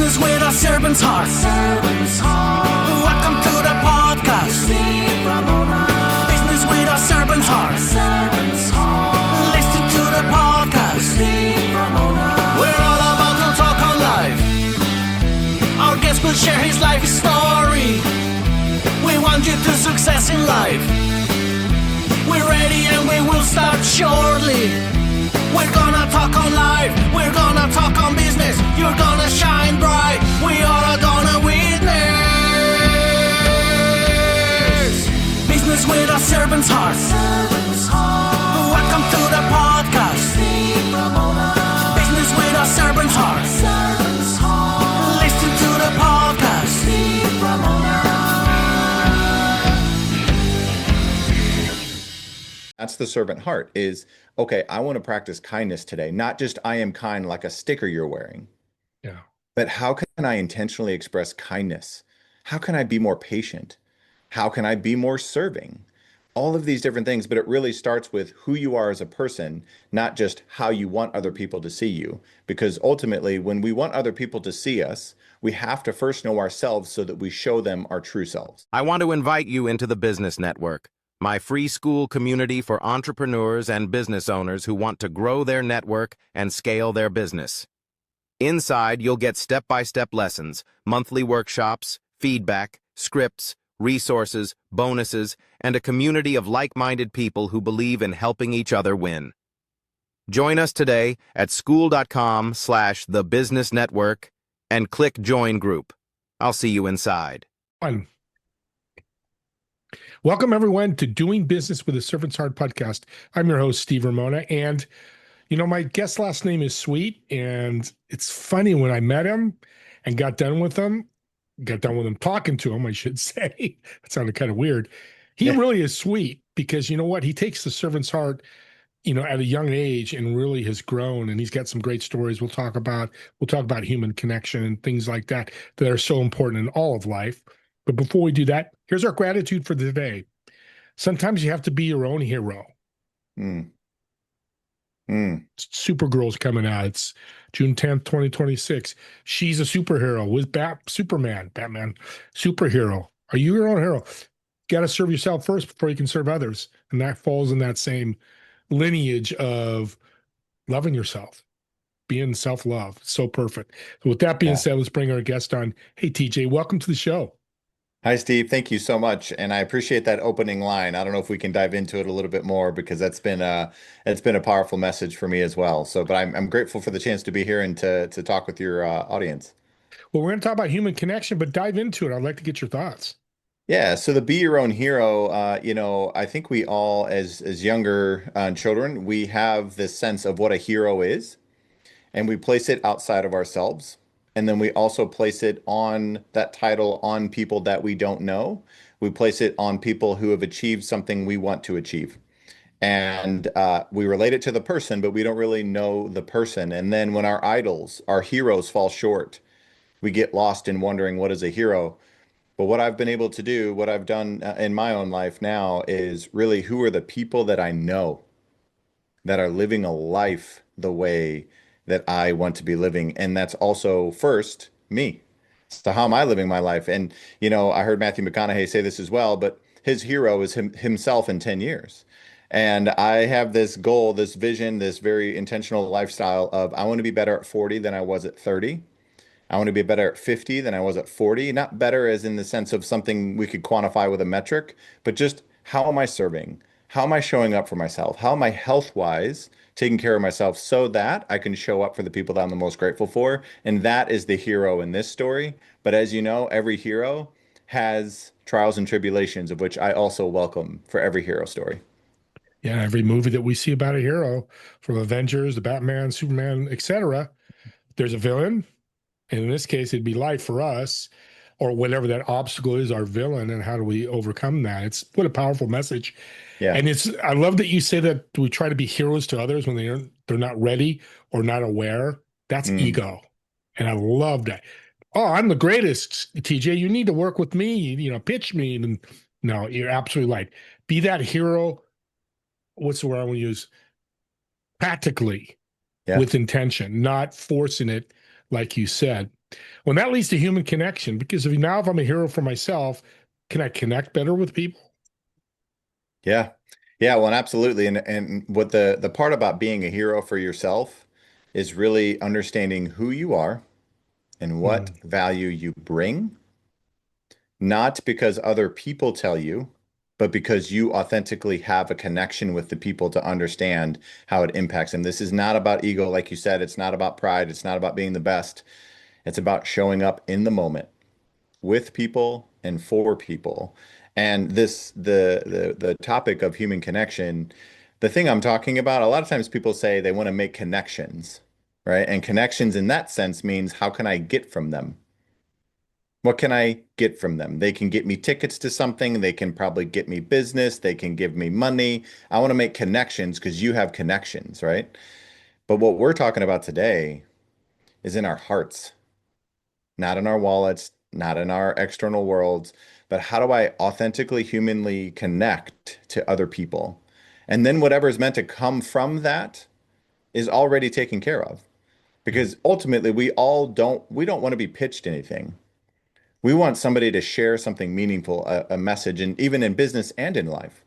Business with a servant's heart. Welcome to the podcast. Ramona. Business with a servant's heart. Listen to the podcast. Ramona. We're all about to talk on life. Our guest will share his life story. We want you to success in life. We're ready and we will start shortly. We're gonna talk on life. We're gonna talk on business. You're gonna shine bright. We are gonna witness. Business with a servant's heart. Welcome to the podcast. Business with a servant's heart. Listen to the podcast. That's the servant heart is, okay, I want to practice kindness today. Not just I am kind like a sticker you're wearing. Yeah. But how can I intentionally express kindness? How can I be more patient? How can I be more serving? All of these different things, but it really starts with who you are as a person, not just how you want other people to see you. Because ultimately, when we want other people to see us, we have to first know ourselves so that we show them our true selves. I want to invite you into the Business Network, my free school community for entrepreneurs and business owners who want to grow their network and scale their business. Inside, you'll get step-by-step lessons, monthly workshops, feedback, scripts, resources, bonuses, and a community of like-minded people who believe in helping each other win. Join us today at school.com/thebusinessnetwork and click Join Group. I'll see you inside. Fun. Welcome, everyone, to Doing Business with a Servant's Heart podcast. I'm your host, Steve Ramona, and, you know, my guest last name is Sweet, and it's funny, when I met him and got done with him talking to him, I should say. That sounded kind of weird. He really is sweet because, you know what, he takes the servant's heart, you know, at a young age and really has grown, and he's got some great stories we'll talk about human connection and things like that that are so important in all of life. But before we do that, here's our gratitude for today. Sometimes you have to be your own hero. Supergirl's coming out. It's June 10th, 2026. She's a superhero with Batman, superhero. Are you your own hero? Got to serve yourself first before you can serve others. And that falls in that same lineage of loving yourself, being self-love. So perfect. So with that being said, let's bring our guest on. Hey, TJ, welcome to the show. Hi, Steve. Thank you so much. And I appreciate that opening line. I don't know if we can dive into it a little bit more because it's been a powerful message for me as well. So, but I'm grateful for the chance to be here and to talk with your audience. Well, we're going to talk about human connection, but dive into it. I'd like to get your thoughts. Yeah. So the be your own hero, I think we all, as younger children, we have this sense of what a hero is, and we place it outside of ourselves. And then we also place it on that title on people that we don't know. We place it on people who have achieved something we want to achieve. And we relate it to the person, but we don't really know the person. And then when our idols, our heroes fall short, we get lost in wondering what is a hero. But what I've been able to do, what I've done in my own life now is really who are the people that I know that are living a life the way that I want to be living. And that's also first me. So how am I living my life? And, you know, I heard Matthew McConaughey say this as well, but his hero is himself in 10 years. And I have this goal, this vision, this very intentional lifestyle of I want to be better at 40 than I was at 30. I want to be better at 50 than I was at 40. Not better as in the sense of something we could quantify with a metric, but just how am I serving? How am I showing up for myself? How am I health-wise taking care of myself so that I can show up for the people that I'm the most grateful for? And that is the hero in this story. But as you know, every hero has trials and tribulations, of which I also welcome for every hero story. Yeah, every movie that we see about a hero, from Avengers, the Batman, Superman, etc., there's a villain. And in this case, it'd be life for us, or whatever that obstacle is, our villain, and how do we overcome that? It's what a powerful message. Yeah. And I love that you say that we try to be heroes to others when they're not ready or not aware. That's ego. And I love that. Oh, I'm the greatest, TJ. You need to work with me, you know, pitch me. And no, you're absolutely right. Be that hero. What's the word I want to use? Practically, with intention, not forcing it, like you said. When that leads to human connection, because if I'm a hero for myself, can I connect better with people? Yeah. Yeah, well, absolutely. And what the part about being a hero for yourself is really understanding who you are and what Mm. value you bring, not because other people tell you, but because you authentically have a connection with the people to understand how it impacts them. This is not about ego, like you said. It's not about pride. It's not about being the best. It's about showing up in the moment with people and for people. And the topic of human connection, the thing I'm talking about, a lot of times people say they want to make connections, right? And connections in that sense means how can I get from them? What can I get from them? They can get me tickets to something. They can probably get me business. They can give me money. I want to make connections because you have connections, right? But what we're talking about today is in our hearts, not in our wallets, not in our external worlds, but how do I authentically, humanly connect to other people? And then whatever is meant to come from that is already taken care of. Yeah. Because ultimately we don't want to be pitched anything. We want somebody to share something meaningful, a message, and even in business and in life.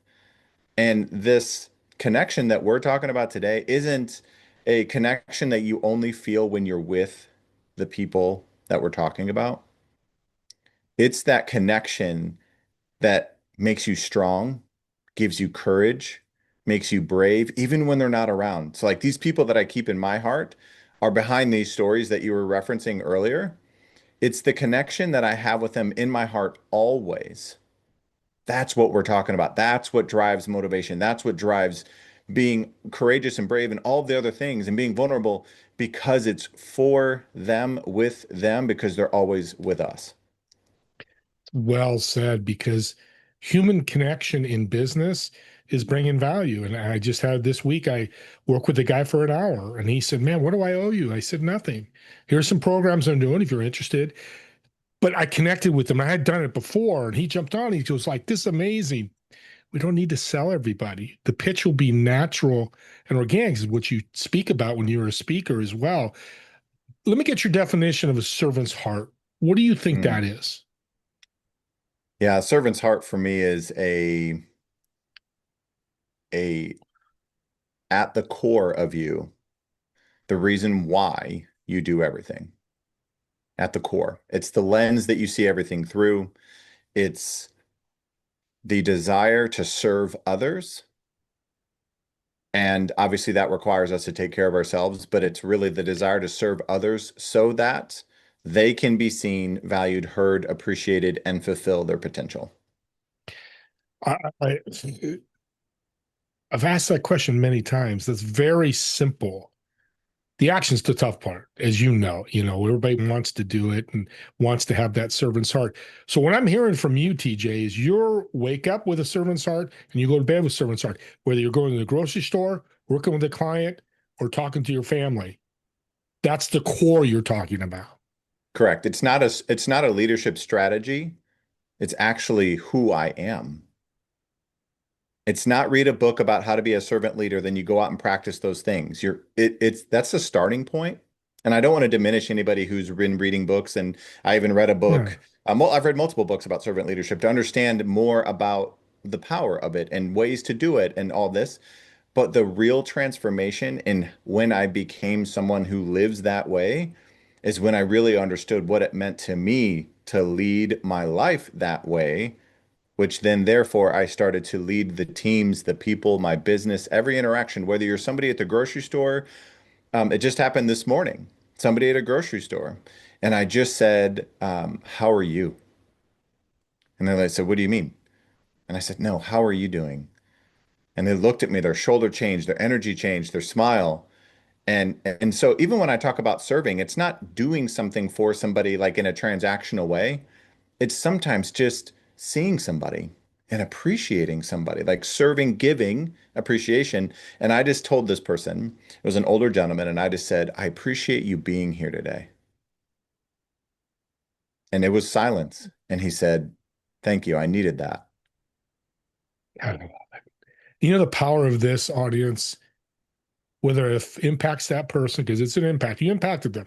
And this connection that we're talking about today isn't a connection that you only feel when you're with the people that we're talking about. It's that connection that makes you strong, gives you courage, makes you brave, even when they're not around. So, like these people that I keep in my heart are behind these stories that you were referencing earlier. It's the connection that I have with them in my heart always. That's what we're talking about. That's what drives motivation. That's what drives being courageous and brave and all the other things and being vulnerable because it's for them, with them, because they're always with us. Well said, because human connection in business is bringing value. And I just had this week, I worked with a guy for an hour and he said, "Man, what do I owe you?" I said, "Nothing. Here's some programs I'm doing if you're interested." But I connected with him. I had done it before and he jumped on. He was like, "This is amazing." We don't need to sell everybody. The pitch will be natural and organic, is what you speak about when you're a speaker as well. Let me get your definition of a servant's heart. What do you think Mm. that is? Yeah, a servant's heart for me is a at the core of you, the reason why you do everything. At the core. It's the lens that you see everything through. It's the desire to serve others. And obviously, that requires us to take care of ourselves, but it's really the desire to serve others so that they can be seen, valued, heard, appreciated, and fulfill their potential. I, I, I've asked that question many times. That's very simple. The action's the tough part, as you know. Everybody wants to do it and wants to have that servant's heart. So what I'm hearing from you, TJ, is you wake up with a servant's heart and you go to bed with a servant's heart, whether you're going to the grocery store, working with a client, or talking to your family. That's the core you're talking about. Correct. It's not a leadership strategy. It's actually who I am. It's not read a book about how to be a servant leader, then you go out and practice those things. It's that's the starting point. And I don't want to diminish anybody who's been reading books. And I even read a Yeah. book. I've read multiple books about servant leadership to understand more about the power of it and ways to do it and all this. But the real transformation in when I became someone who lives that way is when I really understood what it meant to me to lead my life that way, which then therefore I started to lead the teams, the people, my business, every interaction, whether you're somebody at the grocery store. It just happened this morning, somebody at a grocery store. And I just said, how are you? And then they said, what do you mean? And I said, no, how are you doing? And they looked at me, their shoulder changed, their energy changed, their smile. And so even when I talk about serving, it's not doing something for somebody like in a transactional way. It's sometimes just seeing somebody and appreciating somebody, like serving, giving appreciation. And I just told this person, it was an older gentleman, and I just said, I appreciate you being here today. And it was silence. And he said, thank you. I needed that. The power of this audience, whether it impacts that person, because it's an impact. You impacted them.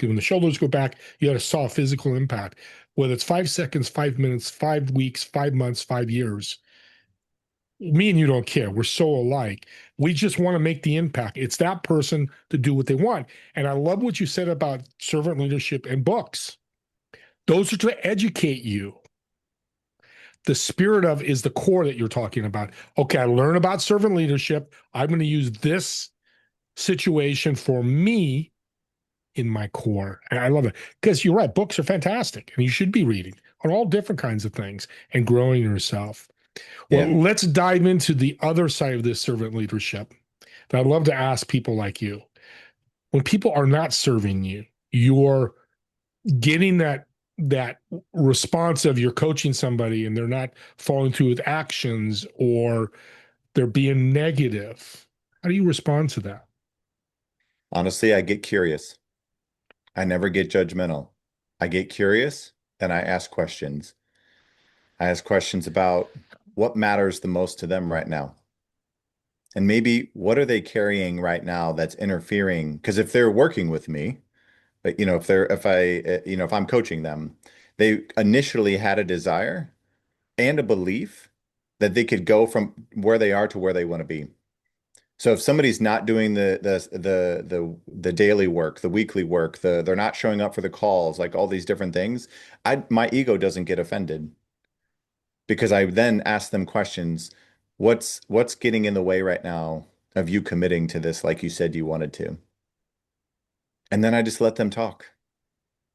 Because when the shoulders go back, you got to saw physical impact. Whether it's 5 seconds, 5 minutes, 5 weeks, 5 months, 5 years, me and you don't care. We're so alike. We just want to make the impact. It's that person to do what they want. And I love what you said about servant leadership and books. Those are to educate you. The spirit of is the core that you're talking about. Okay, I learn about servant leadership. I'm going to use this situation for me in my core. And I love it because you're right. Books are fantastic and you should be reading on all different kinds of things and growing yourself. Well, Yeah. let's dive into the other side of this servant leadership. And I'd love to ask people like you, when people are not serving you, you're getting that response of you're coaching somebody and they're not following through with actions or they're being negative. How do you respond to that? Honestly, I get curious. I never get judgmental. I get curious and I ask questions. I ask questions about what matters the most to them right now. And maybe what are they carrying right now that's interfering? Because if they're working with me, if I'm coaching them, they initially had a desire and a belief that they could go from where they are to where they want to be. So if somebody's not doing the daily work, the weekly work, they're not showing up for the calls, like all these different things, my ego doesn't get offended because I then ask them questions. What's getting in the way right now of you committing to this like you said you wanted to? And then I just let them talk.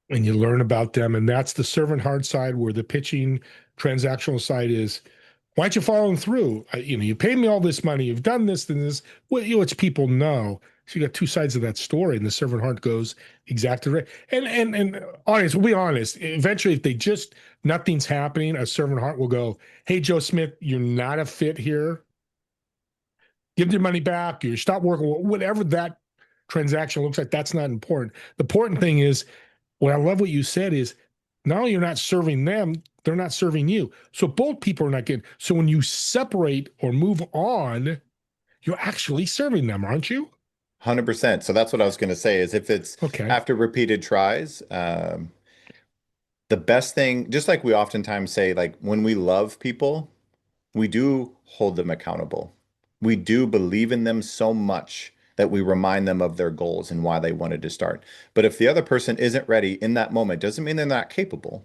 And you learn about them. And that's the servant heart side where the pitching transactional side is, why aren't you following through? You pay me all this money. You've done this and this. Well, it's people know. So you got two sides of that story, and the servant heart goes exactly right. And audience, we'll be honest. Eventually, if they just nothing's happening, a servant heart will go, "Hey, Joe Smith, you're not a fit here. Give your money back. You stop working. Whatever that transaction looks like, that's not important. The important thing is, what I love what you said is, not only you're not serving them, they're not serving you. So both people are not getting. So when you separate or move on, you're actually serving them, aren't you? 100%. So that's what I was going to say is if it's Okay. after repeated tries, the best thing, just like we oftentimes say, like when we love people, we do hold them accountable. We do believe in them so much that we remind them of their goals and why they wanted to start. But if the other person isn't ready in that moment, doesn't mean they're not capable,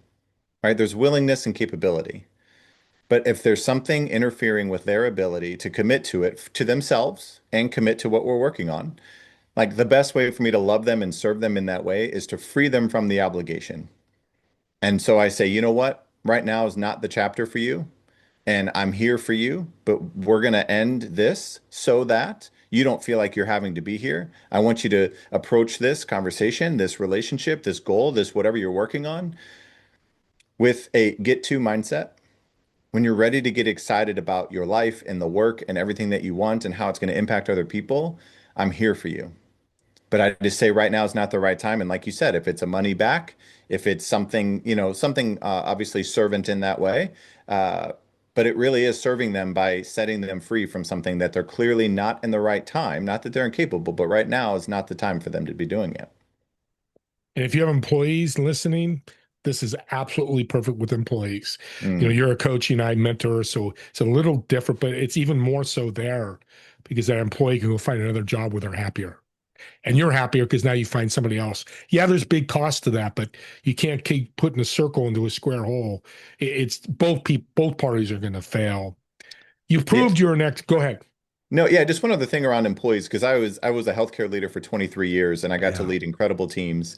right? There's willingness and capability. But if there's something interfering with their ability to commit to it to themselves and commit to what we're working on, like the best way for me to love them and serve them in that way is to free them from the obligation. And so I say, you know what? Right now is not the chapter for you. And I'm here for you, but we're going to end this so that you don't feel like you're having to be here. I want you to approach this conversation, this relationship, this goal, this whatever you're working on with a get to mindset. When you're ready to get excited about your life and the work and everything that you want and how it's going to impact other people, I'm here for you. But I just say right now is not the right time. And like you said, if it's a money back, if it's something, something obviously servant in that way, uh, but it really is serving them by setting them free from something that they're clearly not in the right time. Not that they're incapable, but right now is not the time for them to be doing it. And if you have employees listening, this is absolutely perfect with employees. Mm. You're a coaching, I mentor, so it's a little different, but it's even more so there because that employee can go find another job where they're happier. And you're happier because now you find somebody else. Yeah, there's big cost to that, but you can't keep putting a circle into a square hole. It's both parties are going to fail. You've Yeah. proved you're next. Go ahead. No, yeah, just one other thing around employees, because I was a healthcare leader for 23 years and I got to Yeah. lead incredible teams.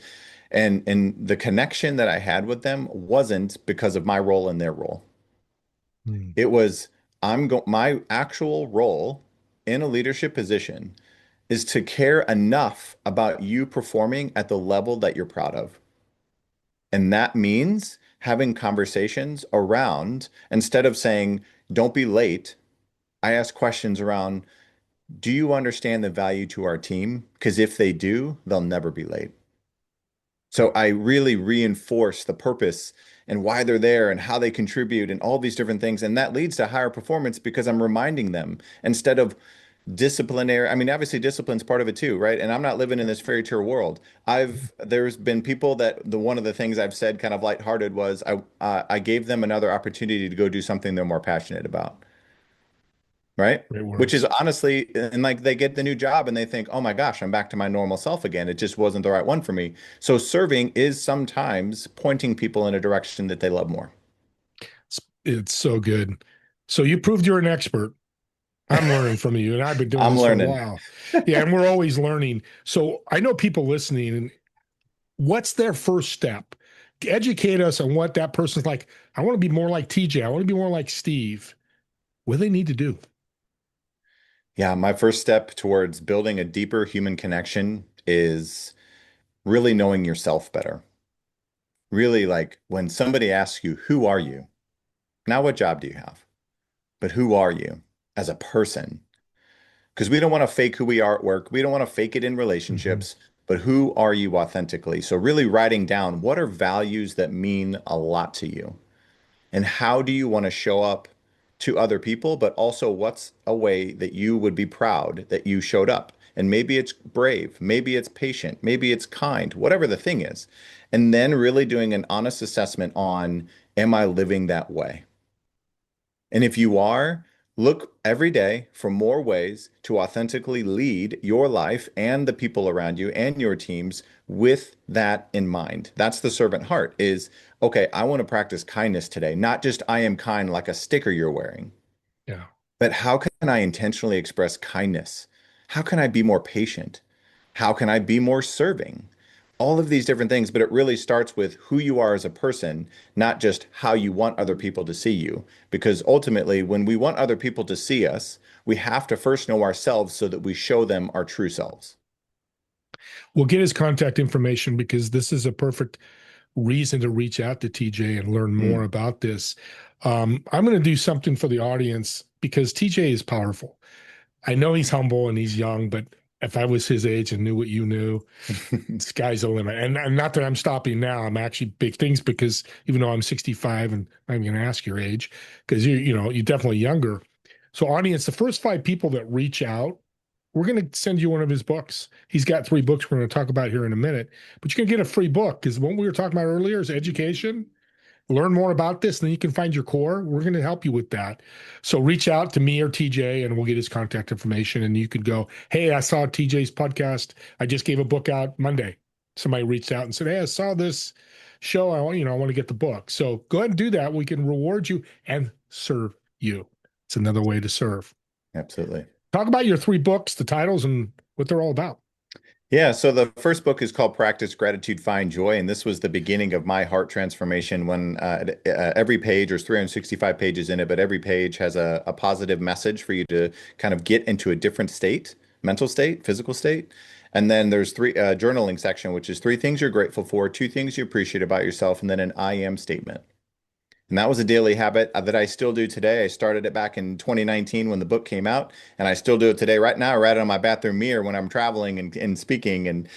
And the connection that I had with them wasn't because of my role in their role. Hmm. It was my actual role in a leadership position is to care enough about you performing at the level that you're proud of. And that means having conversations around, instead of saying, don't be late, I ask questions around, do you understand the value to our team? Because if they do, they'll never be late. So I really reinforce the purpose and why they're there and how they contribute and all these different things. And that leads to higher performance because I'm reminding them instead of disciplinary. I mean, obviously discipline's part of it too, right? And I'm not living in this fairy tale world. There's been people that the one of the things I've said kind of lighthearted was I gave them another opportunity to go do something they're more passionate about, right? Great Which is words. honestly, and like they get the new job and they think, oh my gosh, I'm back to my normal self again. It just wasn't the right one for me. So serving is sometimes pointing people in a direction that they love more. It's so good. So you proved you're an expert. I'm learning from you, and I've been doing I'm this for a learning. while. Yeah, and we're always learning. So I know people listening, and what's their first step? Educate us on what that person's like. I want to be more like TJ. I want to be more like Steve. What do they need to do? Yeah, my first step towards building a deeper human connection is really knowing yourself better. Really, like when somebody asks you, who are you? Not what job do you have, but who are you as a person? Because we don't want to fake who we are at work. We don't want to fake it in Mhm. relationships, but who are you authentically? So really writing down what are values that mean a lot to you and how do you want to show up to other people, but also what's a way that you would be proud that you showed up. And maybe it's brave, maybe it's patient, maybe it's kind, whatever the thing is. And then really doing an honest assessment on, am I living that way? And if you are, look every day for more ways to authentically lead your life and the people around you and your teams with that in mind. That's the servant heart is, okay, I want to practice kindness today, not just I am kind like a sticker you're wearing. Yeah. But how can I intentionally express kindness? How can I be more patient? How can I be more serving? All of these different things, but it really starts with who you are as a person, not just how you want other people to see you. Because ultimately, when we want other people to see us, we have to first know ourselves so that we show them our true selves. We'll get his contact information because this is a perfect reason to reach out to TJ and learn more Mm. about this. I'm going to do something for the audience because TJ is powerful. I know he's humble and he's young, but if I was his age and knew what you knew, sky's the limit. And not that I'm stopping now. I'm actually big things because even though I'm 65 and I'm going to ask your age, because you're definitely younger. So audience, the first 5 people that reach out, we're going to send you one of his books. He's got 3 books we're going to talk about here in a minute, but you can get a free book because what we were talking about earlier is education. Learn more about this, and then you can find your core. We're going to help you with that. So reach out to me or TJ, and we'll get his contact information. And you could go, hey, I saw TJ's podcast. I just gave a book out Monday. Somebody reached out and said, hey, I saw this show. I want to get the book. So go ahead and do that. We can reward you and serve you. It's another way to serve. Absolutely. Talk about your 3 books, the titles, and what they're all about. Yeah, so the first book is called Practice Gratitude, Find Joy, and this was the beginning of my heart transformation when every page, there's 365 pages in it, but every page has a positive message for you to kind of get into a different state, mental state, physical state. And then there's three journaling section, which is 3 things you're grateful for, 2 things you appreciate about yourself, and then an I am statement. And that was a daily habit that I still do today. I started it back in 2019 when the book came out, and I still do it today. Right now, I write it on my bathroom mirror when I'm traveling and speaking. And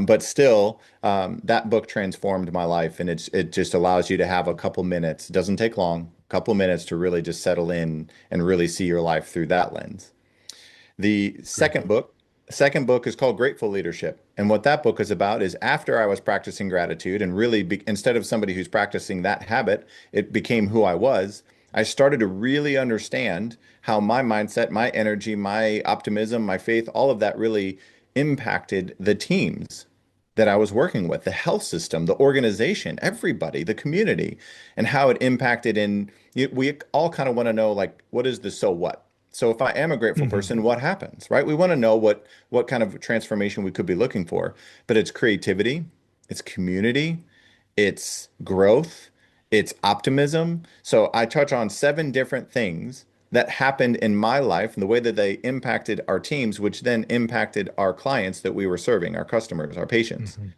but still, that book transformed my life, and it just allows you to have a couple minutes. It doesn't take long, a couple minutes to really just settle in and really see your life through that lens. The Great. second book is called Grateful Leadership. And what that book is about is after I was practicing gratitude and really instead of somebody who's practicing that habit, it became who I was. I started to really understand how my mindset, my energy, my optimism, my faith, all of that really impacted the teams that I was working with, the health system, the organization, everybody, the community, and how it impacted we all kind of want to know like what is the so what? So if I am a grateful Mhm. person, what happens, right? We want to know what kind of transformation we could be looking for. But it's creativity, it's community, it's growth, it's optimism. So I touch on 7 different things that happened in my life and the way that they impacted our teams, which then impacted our clients that we were serving, our customers, our patients. Mhm.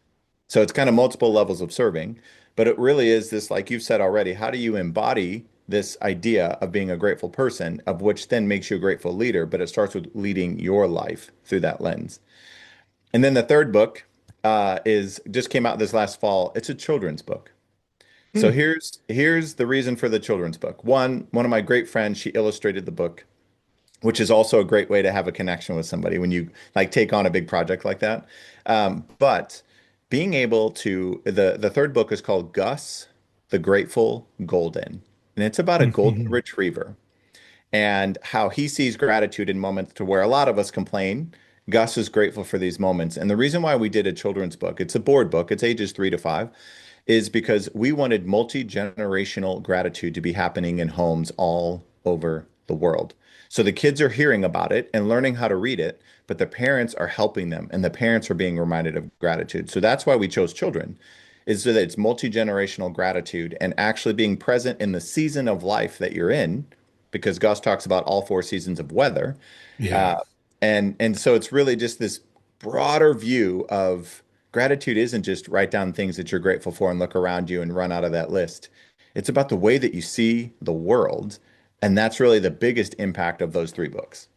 So it's kind of multiple levels of serving, but it really is this, like you've said already, how do you embody this idea of being a grateful person, of which then makes you a grateful leader? But it starts with leading your life through that lens. And then the third book is just came out this last fall. It's a children's book. So Mm. here's the reason for the children's book. One of my great friends, she illustrated the book. which is also a great way to have a connection with somebody when you like take on a big project like that. But being able to the third book is called Gus, the Grateful Golden, and it's about a golden Mhm. retriever and how he sees gratitude in moments to where a lot of us complain. Gus is grateful for these moments. And the reason why we did a children's book, it's a board book, it's ages 3 to 5, is because we wanted multi-generational gratitude to be happening in homes all over the world. So the kids are hearing about it and learning how to read it, but the parents are helping them and the parents are being reminded of gratitude. So that's why we chose children, is so that it's multi-generational gratitude and actually being present in the season of life that you're in, because Gus talks about all 4 seasons of weather. Yeah. Uh, and so it's really just this broader view of gratitude isn't just write down things that you're grateful for and look around you and run out of that list. It's about the way that you see the world. And that's really the biggest impact of those 3 books.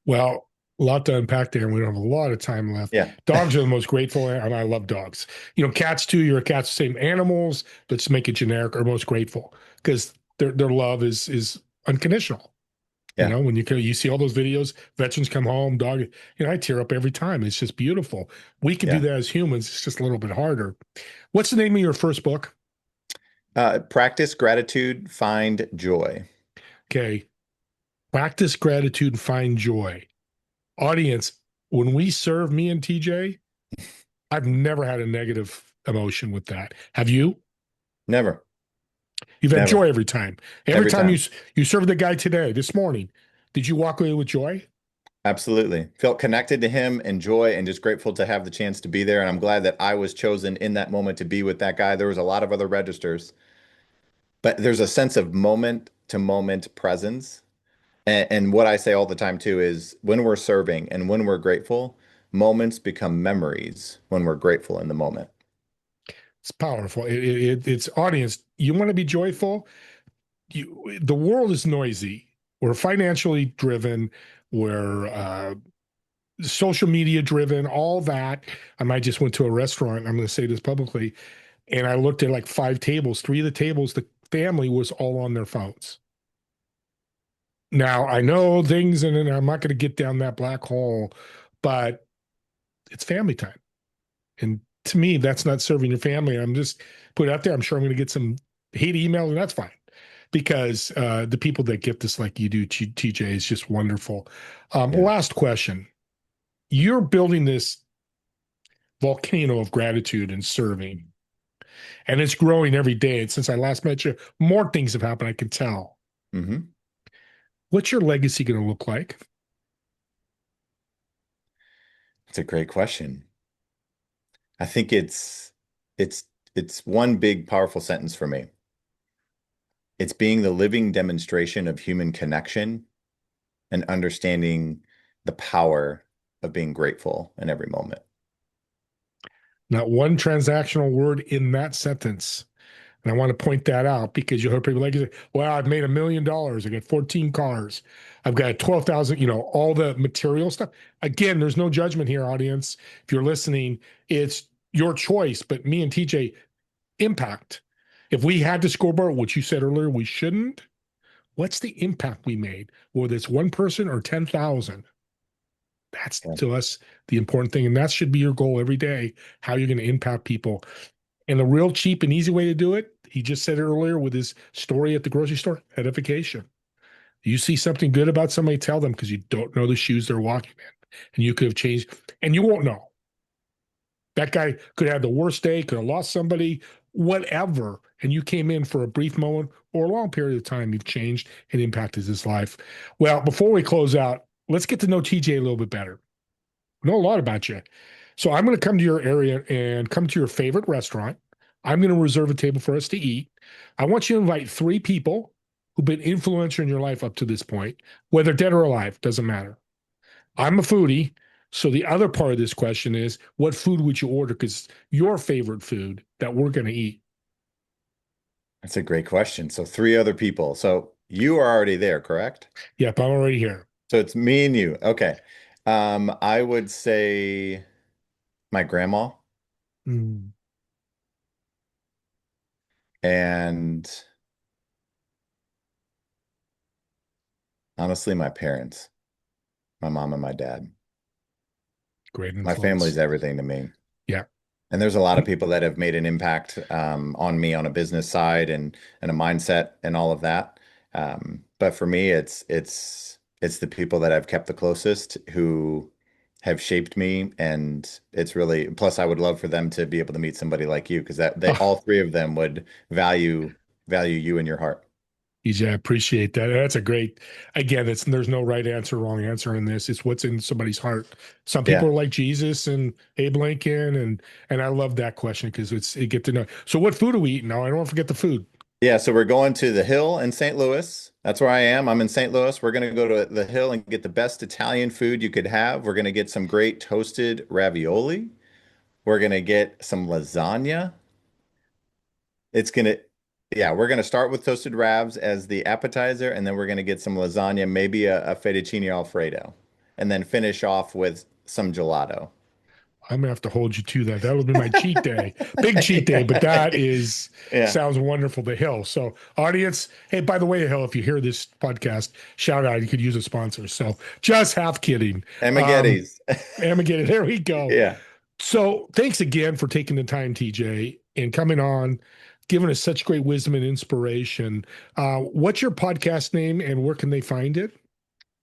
Well, a lot to unpack there, and we don't have a lot of time left. Yeah. Dogs are the most grateful, and I love dogs. Cats too. You're a cat's the same animals. Let's make it generic. Are most grateful because their love is unconditional. Yeah. When you see all those videos, veterans come home, dog. I tear up every time. It's just beautiful. We can do Yeah. that as humans. It's just a little bit harder. What's the name of your first book? Practice gratitude, find joy. Okay, practice gratitude and find joy. Audience, when we serve me and TJ, I've never had a negative emotion with that. Have you? Never, You've had never, joy every time. Every every time time. you served the guy today, this morning, did you walk away with joy? Absolutely. Felt connected to him and joy and just grateful to have the chance to be there. And I'm glad that I was chosen in that moment to be with that guy. There was a lot of other registers, but there's a sense of moment to moment presence. And what I say all the time too is when we're serving and when we're grateful, moments become memories when we're grateful in the moment. It's powerful. It's audience. You want to be joyful. The world is noisy. We're financially driven. We're social media driven. All that. I just went to a restaurant. I'm going to say this publicly, and I looked at like 5 tables. 3 of the tables, the family was all on their phones. Now I know things, and I'm not going to get down that black hole, but it's family time. And to me, that's not serving your family. I'm just put it out there. I'm sure I'm going to get some hate emails, and that's fine because the people that get this like you do, TJ, is just wonderful. Yeah. Last question. You're building this volcano of gratitude and serving, and it's growing every day. And since I last met you, more things have happened. I can tell. Hmm. What's your legacy going to look like? It's a great question. I think it's it's one big powerful sentence for me. It's being the living demonstration of human connection and understanding the power of being grateful in every moment. Not one transactional word in that sentence. And I want to point that out because you heard people like, well, I've made $1 million. I got 14 cars. I've got 12,000, all the material stuff. Again, there's no judgment here, audience. If you're listening, it's your choice. But me and TJ, impact. If we had to scoreboard, which you said earlier, we shouldn't, what's the impact we made? Whether it's one person or 10,000, that's Yeah. to us the important thing. And that should be your goal every day, how you're going to impact people. And the real cheap and easy way to do it, he just said it earlier with his story at the grocery store, edification. You see something good about somebody, tell them because you don't know the shoes they're walking in. And you could have changed, and you won't know. That guy could have the worst day, could have lost somebody, whatever. And you came in for a brief moment or a long period of time, you've changed and impacted his life. Well, before we close out, let's get to know TJ a little bit better. Know a lot about you. So I'm going to come to your area and come to your favorite restaurant. I'm going to reserve a table for us to eat. I want you to invite 3 people who've been influential in your life up to this point, whether dead or alive, doesn't matter. I'm a foodie. So the other part of this question is what food would you order? Because your favorite food that we're going to eat. That's a great question. So 3 other people. So you are already there, correct? Yep, I'm already here. So it's me and you. Okay. I would say my grandma Mm. and Honestly, my parents, my mom and my dad. Great My family's influence. everything to me. Yeah. And there's a lot of people that have made an impact on me on a business side and a mindset and all of that. But for me, it's the people that I've kept the closest who have shaped me, and it's really plus I would love for them to be able to meet somebody like you because that they all three of them would value you in your heart. EJ, I appreciate that. That's a great, again, there's no right answer, wrong answer in this. It's what's in somebody's heart. Some people Yeah. are like Jesus and Abe Lincoln, and I love that question because it get to know. So what food are we eating now? I don't want to forget the food. Yeah, so we're going to the Hill in St. Louis. That's where I am. I'm in St. Louis. We're going to go to the Hill and get the best Italian food you could have. We're going to get some great toasted ravioli. We're going to get some lasagna. It's going to, yeah, we're going to start with toasted ravs as the appetizer, and then we're going to get some lasagna, maybe a fettuccine Alfredo, and then finish off with some gelato. I'm gonna have to hold you to that. That'll be my cheat day, big cheat day. But that is Yeah. sounds wonderful. The Hill. So, audience, hey, by the way, The Hill, if you hear this podcast, shout out. You could use a sponsor. So, just half kidding. Amagetti's. Armageddon. There we go. Yeah. So, thanks again for taking the time, TJ, and coming on, giving us such great wisdom and inspiration. What's your podcast name, and where can they find it?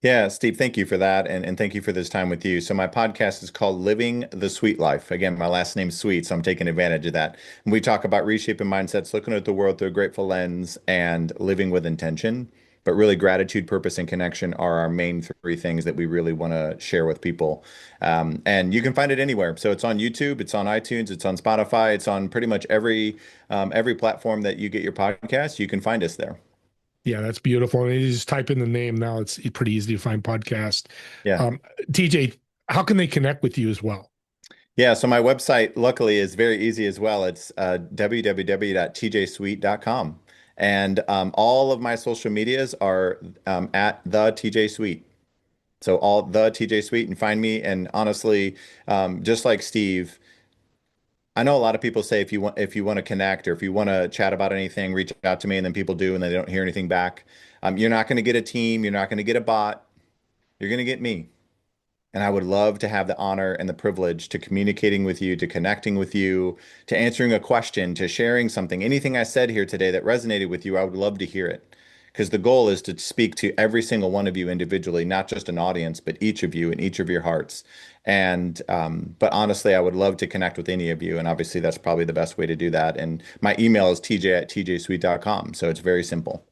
Yeah, Steve, thank you for that. And thank you for this time with you. So, my podcast is called Living the Sweet Life. Again, my last name's Sweet, so I'm taking advantage of that. And we talk about reshaping mindsets, looking at the world through a grateful lens, and living with intention. But really, gratitude, purpose, and connection are our main three things that we really want to share with people. And you can find it anywhere. So, it's on YouTube, it's on iTunes, it's on Spotify, it's on pretty much every platform that you get your podcast. You can find us there. Yeah, that's beautiful. And you just type in the name now. It's pretty easy to find podcast. Yeah. Um, TJ, how can they connect with you as well? Yeah, so my website, luckily, is very easy as well. It's www.tjsweet.com. And all of my social medias are at the TJ Sweet. So all the TJ Sweet and find me. And honestly, just like Steve, I know a lot of people say if you want to connect or if you want to chat about anything, reach out to me, and then people do and they don't hear anything back. You're not going to get a team, you're not going to get a bot, you're going to get me. And I would love to have the honor and the privilege to communicating with you, to connecting with you, to answering a question, to sharing something. Anything I said here today that resonated with you, I would love to hear it. Because the goal is to speak to every single one of you individually, not just an audience, but each of you and each of your hearts. And but honestly, I would love to connect with any of you. And obviously, that's probably the best way to do that. And my email is tj@tjsweet.com. So it's very simple.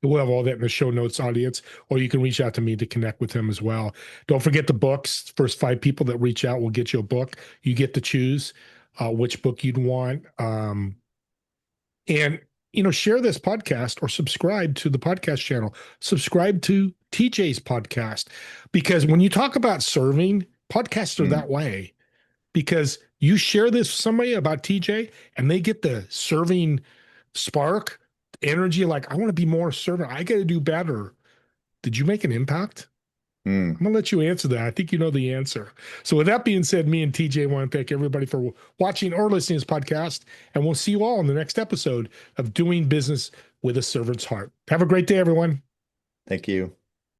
We'll have all that in the show notes, audience, or you can reach out to me to connect with him as well. Don't forget the books. First 5 people that reach out will get you a book. You get to choose which book you'd want. And, share this podcast or subscribe to the podcast channel. Subscribe to TJ's podcast. Because when you talk about serving, podcasts are that way. Because you share this with somebody about TJ and they get the serving spark, energy, like, I want to be more servant. I got to do better. Did you make an impact? Mm. I'm going to let you answer that. I think you know the answer. So with that being said, me and TJ want to thank everybody for watching or listening to this podcast. And we'll see you all in the next episode of Doing Business with a Servant's Heart. Have a great day, everyone. Thank you.